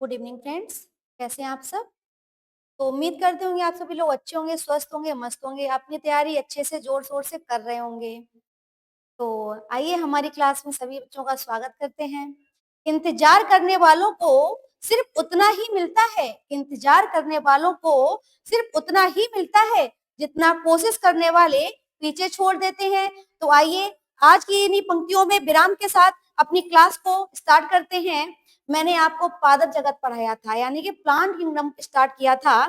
Good evening friends. कैसे हैं आप सब? तो उम्मीद करते होंगे आप सभी लोग अच्छे होंगे, स्वस्थ होंगे, मस्त होंगे, अपनी तैयारी अच्छे से जोर-शोर से कर रहे होंगे। तो आइए हमारी क्लास में सभी बच्चों का स्वागत करते हैं। इंतज़ार करने वालों को सिर्फ़ उतना ही मिलता है, इंतज़ार करने वालों को सिर्फ़ उतना ही मिलता है, जितना कोशिश करने वाले पीछे छोड़ देते हैं। तो आइए आज की इन्हीं पंक्तियों में विराम के साथ अपनी क्लास को स्टार्ट करते हैं। मैंने आपको पादप जगत पढ़ाया था, यानी कि प्लांट किंगडम स्टार्ट किया था।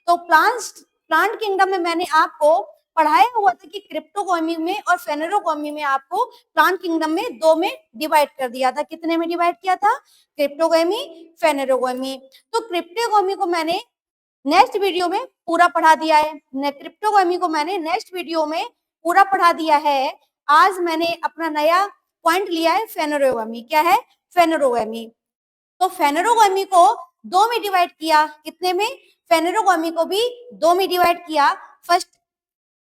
तो प्लांट किंगडम में मैंने आपको पढ़ाया हुआ था कि क्रिप्टोगामी में और फेनेरोगामी में आपको प्लांट किंगडम में 2 में डिवाइड कर दिया था। कितने में डिवाइड किया था? क्रिप्टोगामी, फेनेरोगामी। तो क्रिप्टोगामी को मैंने नेक्स्ट वीडियो में पूरा पढ़ा दिया है। क्रिप्टोगामी को मैंने नेक्स्ट वीडियो में पूरा पढ़ा दिया है। आज मैंने अपना नया पॉइंट लिया है फेनेरोगामी। क्या है? फेनेरोगामी। तो फेनेरोगामी को 2 में डिवाइड किया। कितने में? फेनेरोगामी को भी 2 में डिवाइड किया। फर्स्ट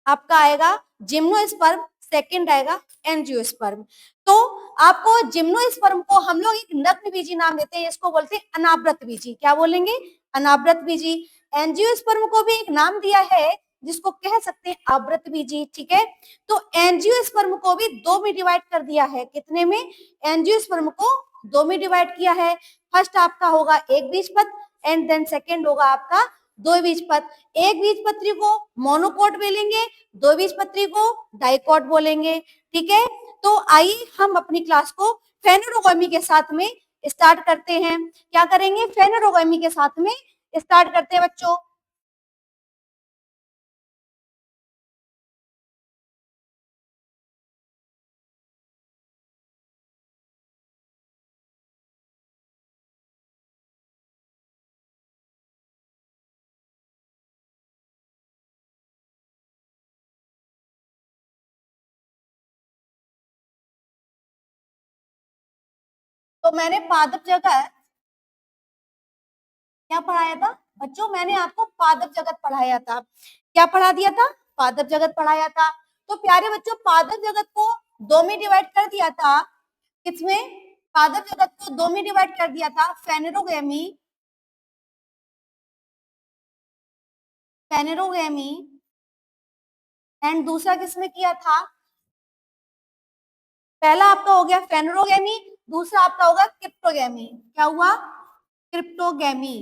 आपका आएगा जिम्नोस्पर्म, सेकंड आएगा एंजियोस्पर्म। तो आपको जिम्नोस्पर्म को हम लोग एक नग्नबीजी नाम देते हैं, इसको बोलते हैं अनावृत बीजी। क्या बोलेंगे? अनावृत बीजी। एंजियोस्पर्म को भी एक नाम दिया है जिसको कह सकते हैं आवृत बीजी। ठीक है, तो एंजियोस्पर्म को भी 2 में डिवाइड कर दिया है। कितने में? एंजियोस्पर्म को 2 में डिवाइड किया है। फर्स्ट आपका होगा एक बीजपत्र एंड देन सेकेंड होगा आपका दो बीजपत्र। एक बीजपत्री को मोनोकोट बोलेंगे, दो बीजपत्री को डाइकोट बोलेंगे। ठीक है, तो आइए हम अपनी क्लास को फेनेरोगामी के साथ में स्टार्ट करते हैं। क्या करेंगे? फेनेरोगामी के साथ में स्टार्ट करते हैं बच्चों। तो मैंने पादप जगत क्या पढ़ाया था बच्चों? मैंने आपको पादप जगत पढ़ाया था। क्या पढ़ा दिया था? पादप जगत पढ़ाया था। तो प्यारे बच्चों, पादप जगत को 2 में डिवाइड कर दिया था। किसमें? पादप जगत को 2 में डिवाइड कर दिया था। फेनेरोगेमी, फेनेरोगेमी एंड दूसरा किसमें किया था? पहला आपका हो गया फेनेरोगेमी, दूसरा आपका होगा क्रिप्टोगेमी। क्या हुआ? क्रिप्टोगेमी।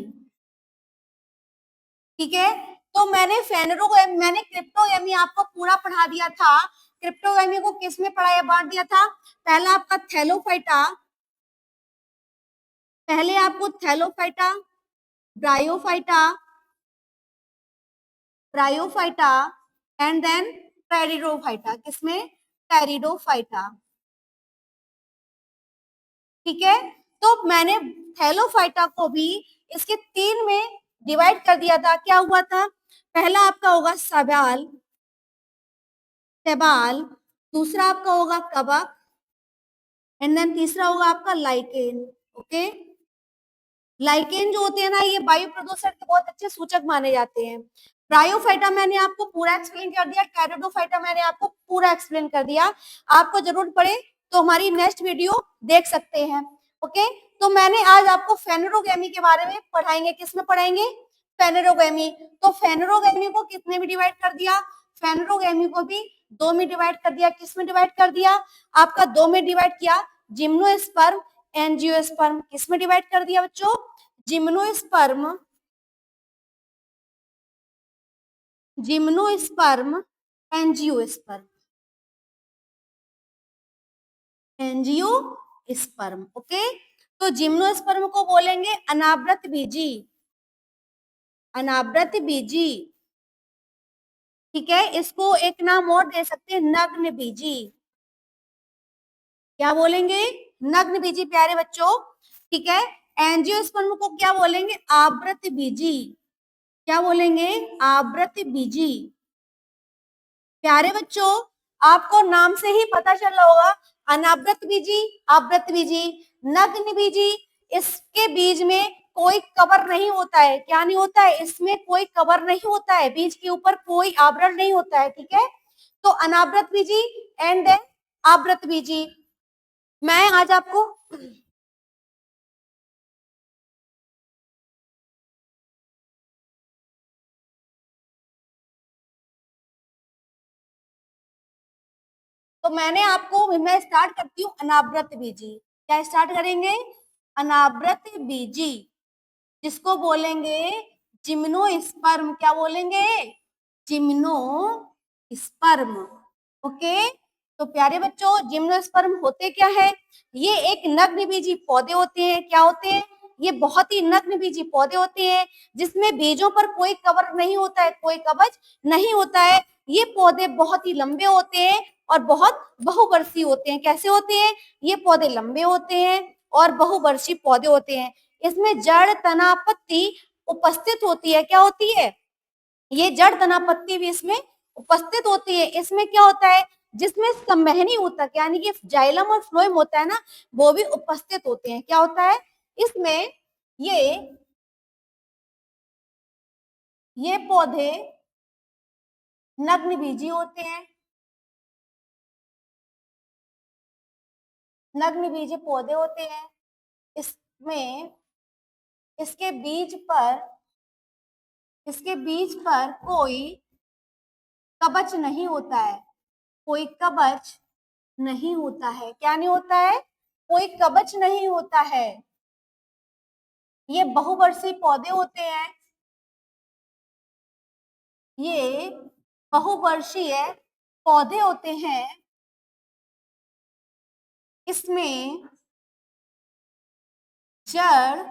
ठीक है, तो मैंने क्रिप्टोगेमी आपको पूरा पढ़ा दिया था। क्रिप्टोगेमी को किस में पढ़ाया बांट दिया था? पहला आपका थैलोफाइटा, पहले आपको Thallophyta, Bryophyta, Bryophyta and then Pteridophyta. किसमें? टेरिडोफाइटा। ठीक है, तो मैंने थैलोफाइटा को भी इसके 3 में डिवाइड कर दिया था। क्या हुआ था? पहला आपका होगा सवाल, सेबाल, दूसरा आपका होगा कवक एंड देन तीसरा होगा आपका लाइकेन। ओके, लाइकेन जो होते हैं ना, ये वायु प्रदूषण के बहुत अच्छे सूचक माने जाते हैं। ब्रायोफाइटा मैंने आपको पूरा एक्सप्लेन कर दिया, टेरिडोफाइटा मैंने आपको पूरा एक्सप्लेन कर दिया। आपको जरूरत पड़े तो हमारी नेक्स्ट वीडियो देख सकते हैं। ओके, तो मैंने आज आपको फेनेरोगेमी के बारे में पढ़ाएंगे। किसमें पढ़ाएंगे? फेनेरोगेमी। तो फेनेरोगेमी को कितने में डिवाइड कर दिया? फेनेरोगेमी को भी 2 में डिवाइड कर दिया। किस में डिवाइड कर दिया? आपका 2 में डिवाइड किया। Gymnosperm, angiosperm. किस में डिवाइड कर दिया बच्चों? Gymnosperm, gymnosperm, angiosperm, angiosperm. Okay, तो जिम्नोस्पर्म को बोलेंगे अनावृत बीजी, अनावृत बीजी। ठीक है, इसको एक नाम और दे सकते हैं, नग्न बीजी। क्या बोलेंगे? नग्न बीजी प्यारे बच्चों। ठीक है, एंजियोस्पर्म को क्या बोलेंगे? आवृत बीजी। क्या बोलेंगे? आवृत बीजी। प्यारे बच्चों, आपको नाम से ही पता चल रहा होगा, अनावृत बीजी, आवृत बीजी, नग्न बीजी। इसके बीज में कोई कवर नहीं होता है। क्या नहीं होता है? इसमें कोई कवर नहीं होता है, बीज के ऊपर कोई आवरण नहीं होता है। ठीक है, तो अनावृत बीजी एंड देन आवृत बीजी। मैं आज आपको तो मैं स्टार्ट करती हूँ अनावृत बीजी। क्या स्टार्ट करेंगे? अनावृत बीजी, जिसको बोलेंगे जिम्नोस्पर्म। क्या बोलेंगे? जिम्नोस्पर्म। ओके। तो प्यारे बच्चों, जिम्नोस्पर्म होते क्या है? ये एक नग्नबीजी पौधे होते हैं। क्या होते हैं? ये बहुत ही नग्नबीजी पौधे होते हैं, जिसमें बीजों पर कोई कवर नहीं होता है, कोई कवच नहीं होता है। ये पौधे बहुत ही लंबे होते हैं और बहुत बहुवर्षीय होते हैं। कैसे होते हैं? ये पौधे लंबे होते हैं और बहुवर्षीय पौधे होते हैं। इसमें जड़ तना पत्ती उपस्थित होती है। क्या होती है? ये जड़ तना पत्ती भी इसमें उपस्थित होती है। इसमें क्या होता है? जिसमें संवहनी ऊतक यानी कि जाइलम और फ्लोएम होता है ना, वो भी उपस्थित होते हैं। क्या होता है इसमें? ये पौधे नग्नबीजी होते हैं। नग्नबीजी पौधे होते हैं। इसमें इसके बीज पर कोई कवच नहीं होता है। कोई कवच नहीं होता है। क्या नहीं होता है? कोई कवच नहीं होता है। ये बहुवर्षीय पौधे होते हैं। ये बहुवर्षीय पौधे होते हैं। इसमें जड़,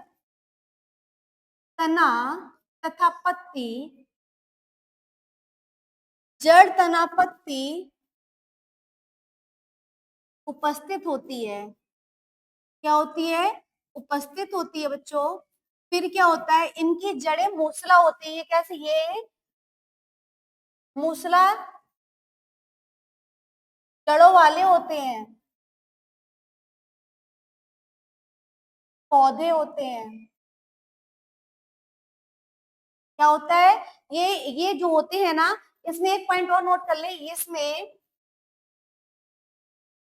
तना तथा पत्ती, जड़ तना पत्ती उपस्थित होती है। क्या होती है? उपस्थित होती है बच्चों। फिर क्या होता है? इनकी जड़ें मूसला होती है। कैसे? ये मूसला जड़ों वाले होते हैं, पौधे होते हैं। क्या होता है? ये जो होते हैं ना, इसमें एक पॉइंट और नोट कर ले। इसमें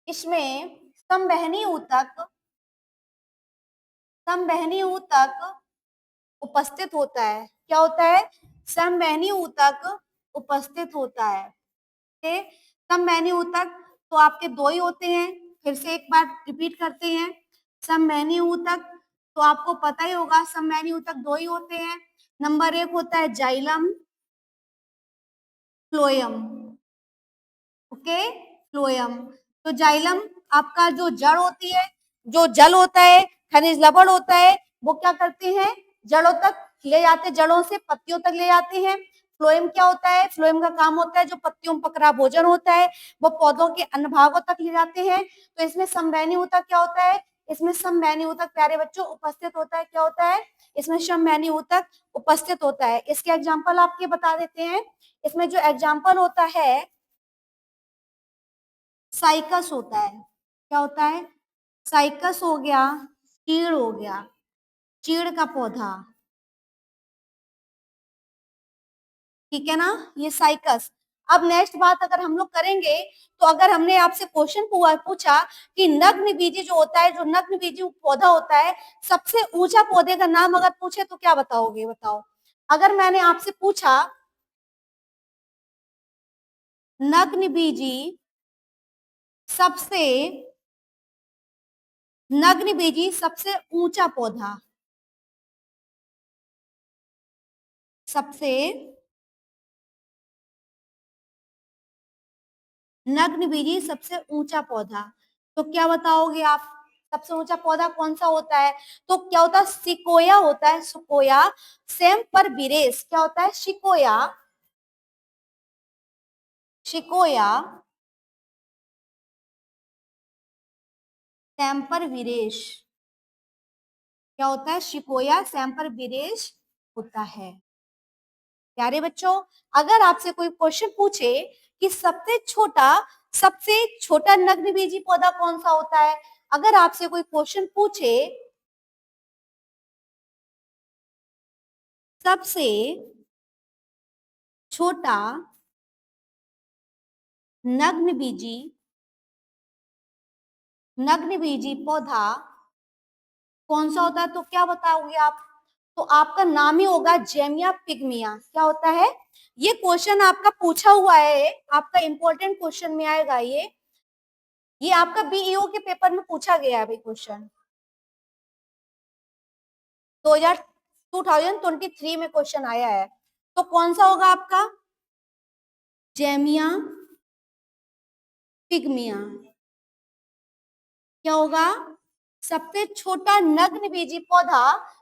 इसमें संवहनी ऊतक उपस्थित होता है। क्या होता है? संवहनी ऊतक उपस्थित होता है। ओके। संवहनी ऊतक तो आपके दो ही होते हैं। फिर से एक बार रिपीट करते हैं। संवहनी ऊतक तो आपको पता ही होगा, संवहनी ऊतक दो ही होते हैं। नंबर एक होता है जाइलम, फ्लोएम। Okay, phloem. तो जाइलम आपका जो जड़ होती है, जो जल होता है, खनिज लवण होता है, वो क्या करते हैं? जड़ों तक ले जाते हैं, जड़ों से पत्तियों तक ले जाते हैं। फ्लोएम क्या होता है? फ्लोएम का काम होता है, जो पत्तियों में पकड़ा भोजन होता है वो पौधों के अन्य भागों तक ले जाते हैं। तो इसमें संवहनी ऊतक क्या होता है? इसमें संवहनी ऊतक प्यारे बच्चों उपस्थित होता है। क्या होता है? इसमें संवहनी ऊतक उपस्थित होता है। इसके एग्जाम्पल आपके बता देते हैं। इसमें जो एग्जाम्पल होता है, साइकस होता है। क्या होता है? साइकस हो गया, चीड़ हो गया, चीड़ का पौधा। ठीक है ना, ये साइकस। अब नेक्स्ट बात अगर हम लोग करेंगे, तो अगर हमने आपसे क्वेश्चन पूछा कि नग्न बीजी जो होता है, जो नग्न बीजी पौधा होता है, सबसे ऊंचा पौधे का नाम अगर पूछे तो क्या बताओगे? बताओ। अगर मैंने आपसे पूछा नग्न बीजी सबसे नग्न बीजी सबसे ऊंचा पौधा, सबसे नग्न बीजी सबसे ऊंचा पौधा, तो क्या बताओगे आप? सबसे ऊंचा पौधा कौन सा होता है? तो क्या होता है? सिकोया होता है। सिकोया सेम्पर विरेस। क्या होता है? सिकोया, सिकोया सेम्पर विरेस। क्या होता है? सिकोया सेम्पर विरेस होता है। प्यारे बच्चों, अगर आपसे कोई क्वेश्चन पूछे कि सबसे छोटा नग्नबीजी पौधा कौन सा होता है, अगर आपसे कोई क्वेश्चन पूछे सबसे छोटा नग्नबीजी नग्नबीजी पौधा कौन सा होता है, तो क्या बताओगे आप? तो आपका नाम ही होगा जेमिया पिग्मिया। क्या होता है? ये क्वेश्चन आपका पूछा हुआ है, आपका इंपॉर्टेंट क्वेश्चन में आएगा ये। ये आपका बीईओ के पेपर में पूछा गया है भाई क्वेश्चन, 2023 में क्वेश्चन आया है। तो कौन सा होगा आपका? जेमिया पिग्मिया। क्या होगा? सबसे छोटा नग्नबीजी पौधा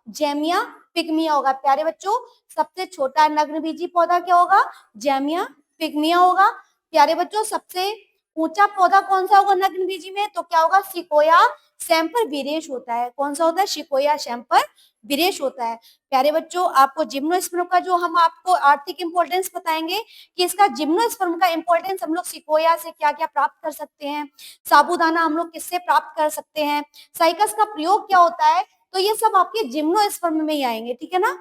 जेमिया पिग्मिया होगा। प्यारे बच्चों, सबसे छोटा नग्नबीजी पौधा क्या होगा? जेमिया पिग्मिया होगा। प्यारे बच्चों, सबसे ऊंचा पौधा कौन सा होगा नग्नबीजी में? तो क्या होगा? सिकोया सैम्पर विरेश होता है। कौन सा होता है? सिकोया सैम्पर विरेश होता है। प्यारे बच्चों, आपको जिम्नोस्पर्म का जो हम आपको आर्थिक इंपॉर्टेंस बताएंगे कि इसका जिम्नोस्पर्म का इंपॉर्टेंस हम लोग सिकोया से क्या क्या प्राप्त कर सकते हैं, साबूदाना हम लोग किससे प्राप्त कर सकते हैं, साइकस का प्रयोग क्या होता है, तो ये सब आपके जिम्नोस्पर्म में ही आएंगे। ठीक है ना?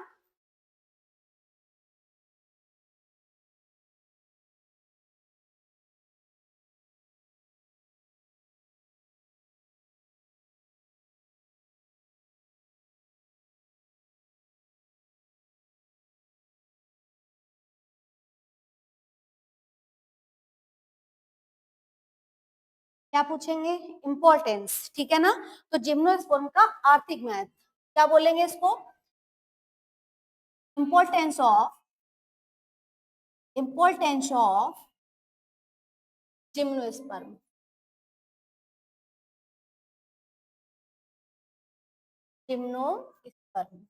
क्या पूछेंगे? इंपॉर्टेंस। ठीक है ना? तो जिम्नोस्पर्म का आर्थिक महत्व क्या बोलेंगे इसको? Importance of gymnosperm. जिम्नोस्पर्म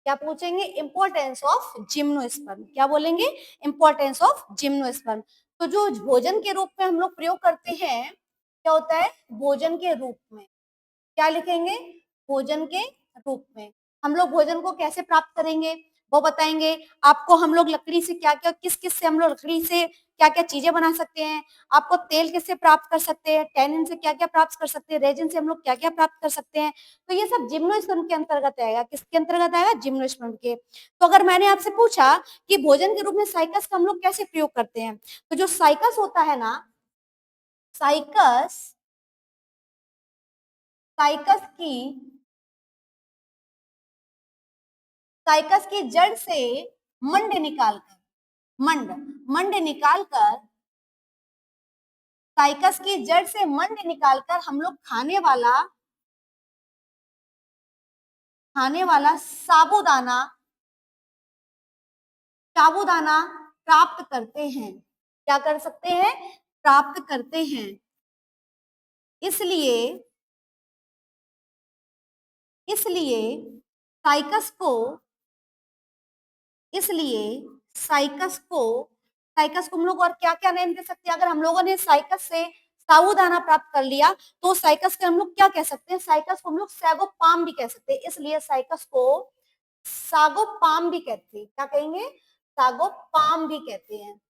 क्या पूछेंगे? Importance of gymnosperm. क्या बोलेंगे? Importance of gymnosperm. तो जो भोजन के रूप में हम लोग प्रयोग करते हैं, क्या होता है? भोजन के रूप में क्या लिखेंगे? भोजन के रूप में। हम लोग भोजन को कैसे प्राप्त करेंगे वो बताएंगे आपको। हम लोग लकड़ी से क्या क्या, किस किस से हम लोग लकड़ी से क्या क्या चीजें बना सकते हैं, आपको तेल किससे प्राप्त कर सकते हैं, टैनिन से क्या क्या प्राप्त कर सकते हैं, रेजिन से हम लोग क्या क्या प्राप्त कर सकते हैं। तो ये सब जिम्नोस्पर्म के अंतर्गत आएगा। किसके अंतर्गत आएगा? जिम्नोस्पर्म के। तो अगर मैंने आपसे पूछा कि भोजन के रूप में साइकस का हम लोग कैसे प्रयोग करते हैं, तो जो साइकस होता है ना, साइकस साइकस की साइकस की जड़ से मंड निकालकर मंड मंड निकालकर साइकस की जड़ से मंड निकालकर हम लोग खाने वाला साबूदाना साबूदाना प्राप्त करते हैं। क्या कर सकते हैं? प्राप्त करते हैं। इसलिए इसलिए साइकस को इसलिए साइकस को साइकस को हम लोग और क्या क्या नेम दे सकते हैं? अगर हम लोगों ने साइकस से साबूदाना प्राप्त कर लिया तो साइकस के हम लोग क्या कह सकते हैं? साइकस को हम लोग सैगोपाम भी कह सकते हैं। इसलिए साइकस को सागोपाम भी कहते हैं। क्या कहेंगे? सागोपाम भी कहते हैं।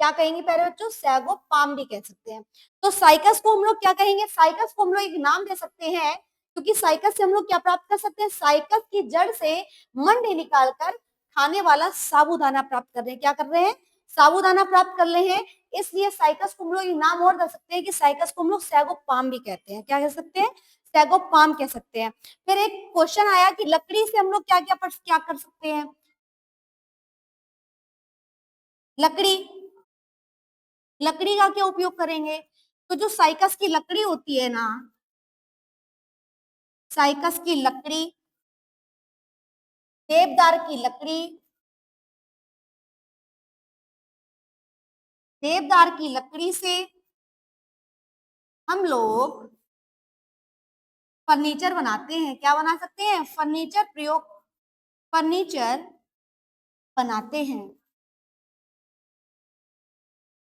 क्या कहेंगे प्यारे बच्चों? सैगोपाम भी कह सकते हैं। तो साइकस को हम लोग क्या कहेंगे? साइकस को हम लोग एक नाम दे सकते हैं, क्योंकि साइकस से हम लोग क्या प्राप्त कर सकते हैं? साइकस की जड़ से मंड निकालकर खाने वाला साबूदाना प्राप्त कर रहे हैं। क्या कर रहे हैं? साबूदाना प्राप्त कर रहे हैं। इसलिए साइकस को हम लोग एक नाम और दे सकते हैं कि साइकस को हम लोग सैगोपाम भी कहते हैं। क्या कह सकते हैं? सैगोपाम कह सकते हैं। फिर एक क्वेश्चन आया कि लकड़ी से हम लोग क्या कर सकते हैं? लकड़ी लकड़ी का क्या उपयोग करेंगे? तो जो साइकस की लकड़ी होती है ना, साइकस की लकड़ी, देवदार की लकड़ी, देवदार की लकड़ी से हम लोग फर्नीचर बनाते हैं। क्या बना सकते हैं? फर्नीचर बनाते हैं।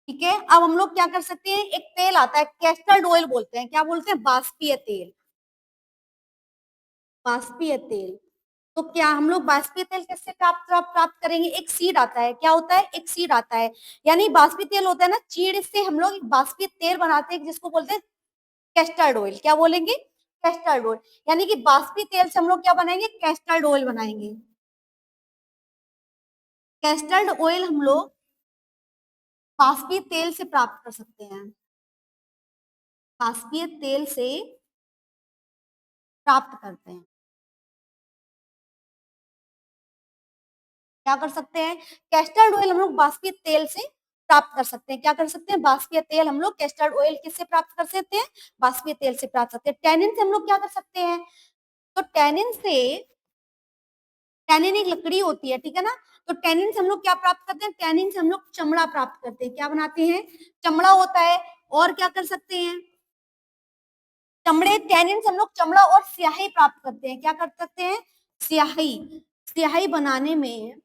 ठीक है। अब हम लोग क्या कर सकते हैं? एक तेल आता है, कैस्टर्ड ऑयल बोलते हैं। क्या बोलते हैं? बाष्पीय तेल। बाष्पीय तेल। तो क्या हम लोग बाष्पीय तेल कैसे प्राप्त करेंगे? एक सीड आता है। क्या होता है? एक सीड आता है। यानी बाष्पीय तेल होता है ना, चीड़ से हम लोग एक बाष्पीय तेल बनाते हैं जिसको बोलते हैं कैस्टर्ड ऑयल। क्या बोलेंगे? Castor oil. यानी कि बाष्पीय तेल से हम लोग क्या बनाएंगे? कैस्टर्ड ऑयल बनाएंगे। कैस्टर्ड ऑयल हम लोग बाष्पीय तेल से प्राप्त कर सकते हैं। बाष्पीय तेल से प्राप्त करते हैं। क्या कर सकते हैं? कैस्टर्ड ऑयल हम लोग बाष्पीय तेल से प्राप्त कर सकते हैं। क्या कर सकते हैं? बाष्पीय तेल हम लोग कैस्टर्ड ऑयल किससे प्राप्त कर सकते हैं? बाष्पीय तेल से प्राप्त करते हैं। टैनिन से हम लोग क्या कर सकते हैं? तो टैनिन एक लकड़ी होती है, ठीक है ना? तो टैनिन से हम लोग क्या प्राप्त करते हैं? टैनिन से हम लोग चमड़ा प्राप्त करते हैं। क्या बनाते हैं? चमड़ा होता है। और क्या कर सकते हैं? चमड़े, टैनिन से हम लोग चमड़ा और स्याही प्राप्त करते हैं। क्या कर सकते हैं? स्याही। स्याही बनाने में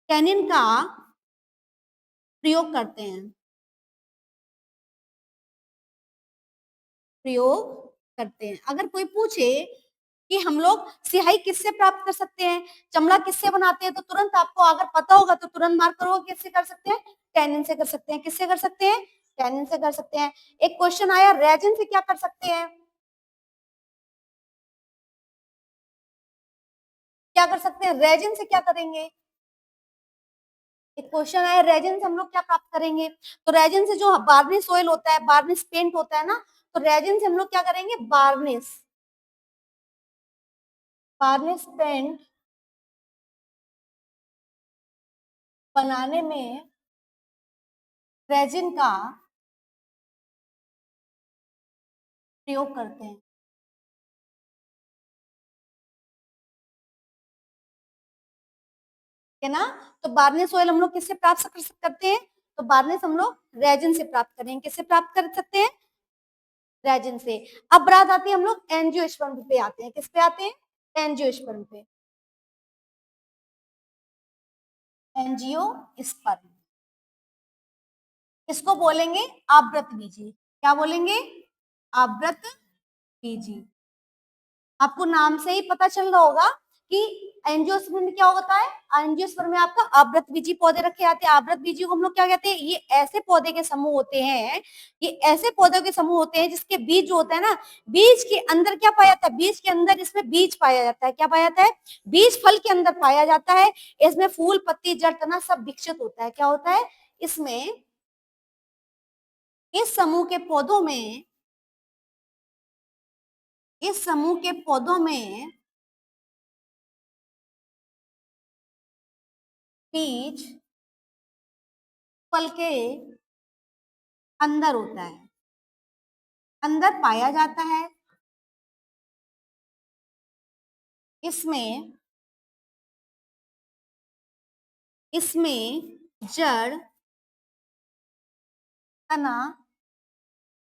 टैनिन का प्रयोग करते हैं। प्रयोग करते हैं। अगर कोई पूछे कि हम लोग स्याही किससे प्राप्त कर सकते हैं, चमड़ा किससे बनाते हैं, तो तुरंत आपको अगर पता होगा तो तुरंत मार्क करोगे किससे कर सकते हैं? टैनिन से कर सकते हैं। किससे कर सकते हैं? टैनिन से कर सकते हैं। एक क्वेश्चन आया, रेजिन से क्या कर सकते हैं? क्या कर सकते हैं? रेजिन से क्या करेंगे? एक क्वेश्चन आया, रेजिन से हम लोग क्या प्राप्त करेंगे? तो रेजिन से जो बार्निश ऑयल होता है, बार्निश पेंट होता है ना, तो रेजिन से हम लोग क्या करेंगे? बार्निश, बार्निश पेंट बनाने में रेजिन का प्रयोग करते हैं। है ना? तो बार्निश ऑयल हम लोग किससे प्राप्त करते हैं? तो बार्निश हम लोग रेजिन से प्राप्त करेंगे। किससे प्राप्त कर सकते हैं? रेजिन से। अब बात आती है, हम लोग एंजियोस्पर्म पे आते हैं। किस पे आते हैं? एंजियोस्पर्म पे। एंजियोस्पर्म, इसको बोलेंगे आवृत बीजी। क्या बोलेंगे? आवृत बीजी। आपको नाम से ही पता चल रहा होगा कि एंजियोस्पर्म में क्या होता है। एंजियोस्पर्म में आपका आवृत बीजी पौधे रखे जाते हैं। आवृत बीजी को हम लोग क्या कहते हैं? ये ऐसे पौधे के समूह होते हैं, ये ऐसे पौधों के समूह होते हैं जिसके बीज जो होता है ना, बीज के अंदर क्या पाया जाता है? बीज के अंदर इसमें बीज पाया जाता है। क्या पाया जाता है? बीज फल के अंदर पाया जाता है। इसमें फूल, पत्ती, जड़, तना सब विकसित होता है। क्या होता है इसमें? इस समूह के पौधों में, इस समूह के पौधों में बीज फल के अंदर होता है, अंदर पाया जाता है। इसमें इसमें जड़, तना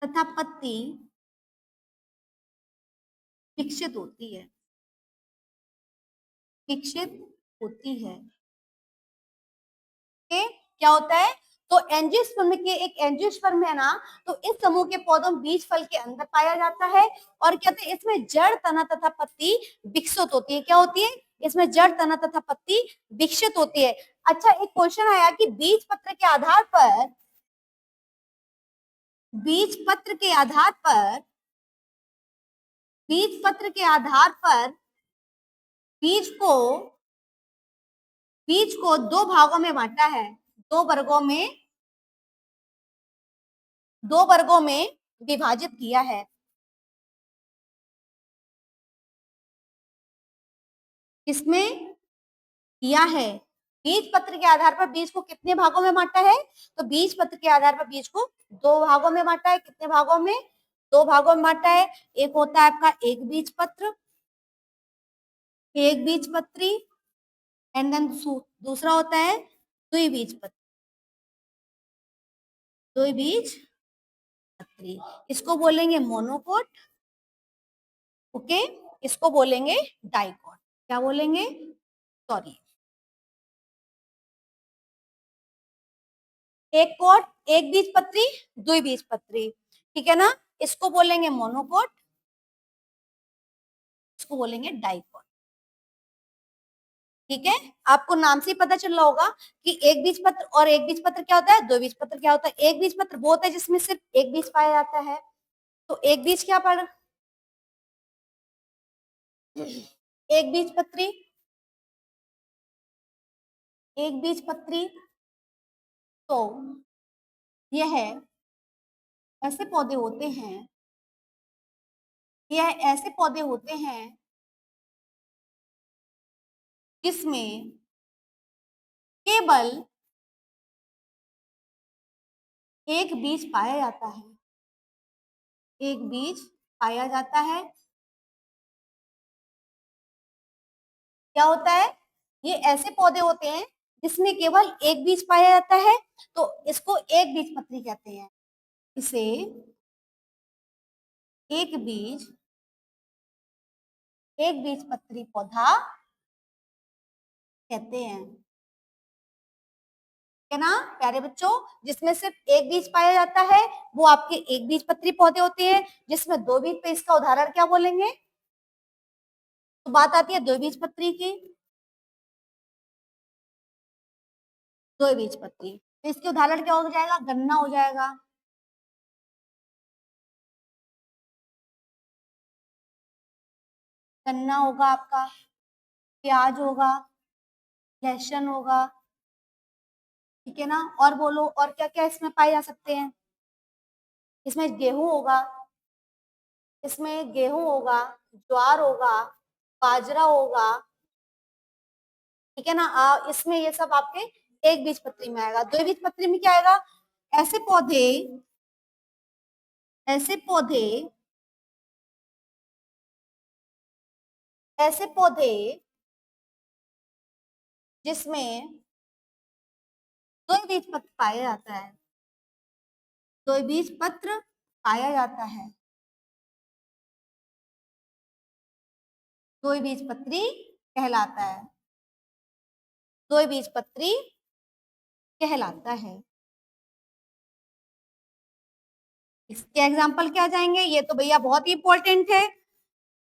तथा पत्ती विकसित होती है, विकसित होती है। के क्या होता है? तो एंजियोस्पर्म के, एक एंजियोस्पर्म है ना, तो इस समूह के पौधों में बीज फल के अंदर पाया जाता है। और कहते हैं इसमें जड़, तना तथा पत्ती विकसित होती है। क्या होती है? इसमें जड़, तना तथा पत्ती विकसित होती है। अच्छा, एक क्वेश्चन आया कि बीज पत्र के आधार पर, बीज पत्र के आधार पर, बीज पत्र के आधार पर बीज को, बीज को दो भागों में बांटा है। दो वर्गों में, दो वर्गों में विभाजित किया है। किसमें किया है? बीज पत्र के आधार पर बीज को कितने भागों में बांटा है? तो बीज पत्र के आधार पर बीज को दो भागों में बांटा है। कितने भागों में? दो भागों में बांटा है। एक होता है आपका एक बीज पत्र, एक बीज पत्री, एंड देन दूसरा होता है द्विबीज पत्री, द्विबीज पत्री। इसको बोलेंगे मोनोकोट, ओके। इसको बोलेंगे डाइकोट। क्या बोलेंगे? सॉरी, एक कोट, एक बीज पत्री, द्विबीज पत्री, ठीक है ना? इसको बोलेंगे मोनोकोट, इसको बोलेंगे डाइकोट। ठीक है, आपको नाम से ही पता चल रहा होगा कि एक बीज पत्र और एक बीज पत्र क्या होता है, दो बीज पत्र क्या होता है। एक बीज पत्र वो होता है जिसमें सिर्फ एक बीज पाया जाता है। तो एक बीज क्या पड़, एक बीज पत्री, एक बीज पत्री। तो यह ऐसे पौधे होते हैं, यह ऐसे पौधे होते हैं जिसमें केवल एक बीज पाया जाता है, एक बीज पाया जाता है। क्या होता है? ये ऐसे पौधे होते हैं जिसमें केवल एक बीज पाया जाता है, तो इसको एक बीज पत्री कहते हैं। इसे एक बीज, एक बीज पत्री पौधा कहते हैं। है ना प्यारे बच्चों, जिसमें सिर्फ एक बीज पाया जाता है वो आपके एक बीज पत्री पौधे होते हैं। जिसमें दो बीज पे इसका उदाहरण क्या बोलेंगे? तो बात आती है दो बीज पत्री की, दो बीज पत्री, तो इसके उदाहरण क्या हो जाएगा? गन्ना हो जाएगा, गन्ना होगा आपका, प्याज होगा, लहसुन होगा। ठीक है ना, और बोलो और क्या क्या इसमें पाए जा सकते हैं? इसमें गेहूं होगा, इसमें गेहूं होगा, ज्वार होगा, बाजरा होगा। ठीक है ना, इसमें ये सब आपके एक बीज पत्री में आएगा। दो बीज पत्री में क्या आएगा? ऐसे पौधे, ऐसे पौधे, ऐसे पौधे जिसमें दो बीज पत्र पाया जाता है, दो बीज पत्र पाया जाता है, दो बीज पत्री कहलाता है, दो बीज पत्री कहलाता है। इसके एग्जाम्पल क्या जाएंगे? ये तो भैया बहुत ही इंपॉर्टेंट है,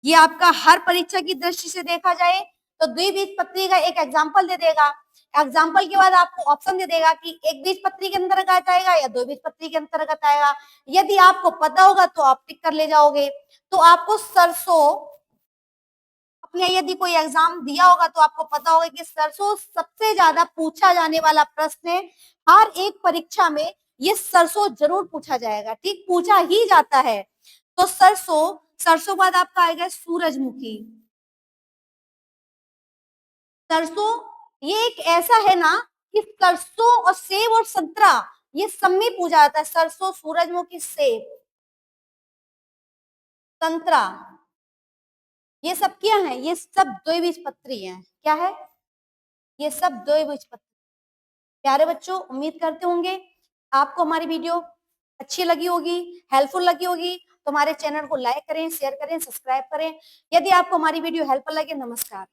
ये आपका हर परीक्षा की दृष्टि से देखा जाए तो द्विबीजपत्री का एक एग्जाम्पल दे देगा। एग्जाम्पल के बाद आपको ऑप्शन दे देगा कि एक बीजपत्री के अंतर्गत आएगा या दो बीजपत्री के अंतर्गत आएगा। यदि आपको पता होगा तो आप टिक कर ले जाओगे। तो आपको सरसों, अपने यदि कोई एग्जाम दिया होगा तो आपको पता होगा कि सरसों सबसे ज्यादा पूछा जाने वाला प्रश्न है। हर एक परीक्षा में ये सरसों जरूर पूछा जाएगा, ठीक, पूछा ही जाता है। तो सरसों, सरसों बाद आपका आएगा सूरजमुखी। सरसों ये एक ऐसा है ना कि सरसों और सेब और संतरा ये सब में पूछा जाता है। सरसों, सूरजमुखी, सेब, संतरा, ये सब क्या है? ये सब द्विबीजपत्री हैं। क्या है? ये सब द्विबीजपत्री। प्यारे बच्चों, उम्मीद करते होंगे आपको हमारी वीडियो अच्छी लगी होगी, हेल्पफुल लगी होगी। तो हमारे चैनल को लाइक करें, शेयर करें, सब्सक्राइब करें। यदि आपको हमारी वीडियो हेल्पफुल लगे, नमस्कार।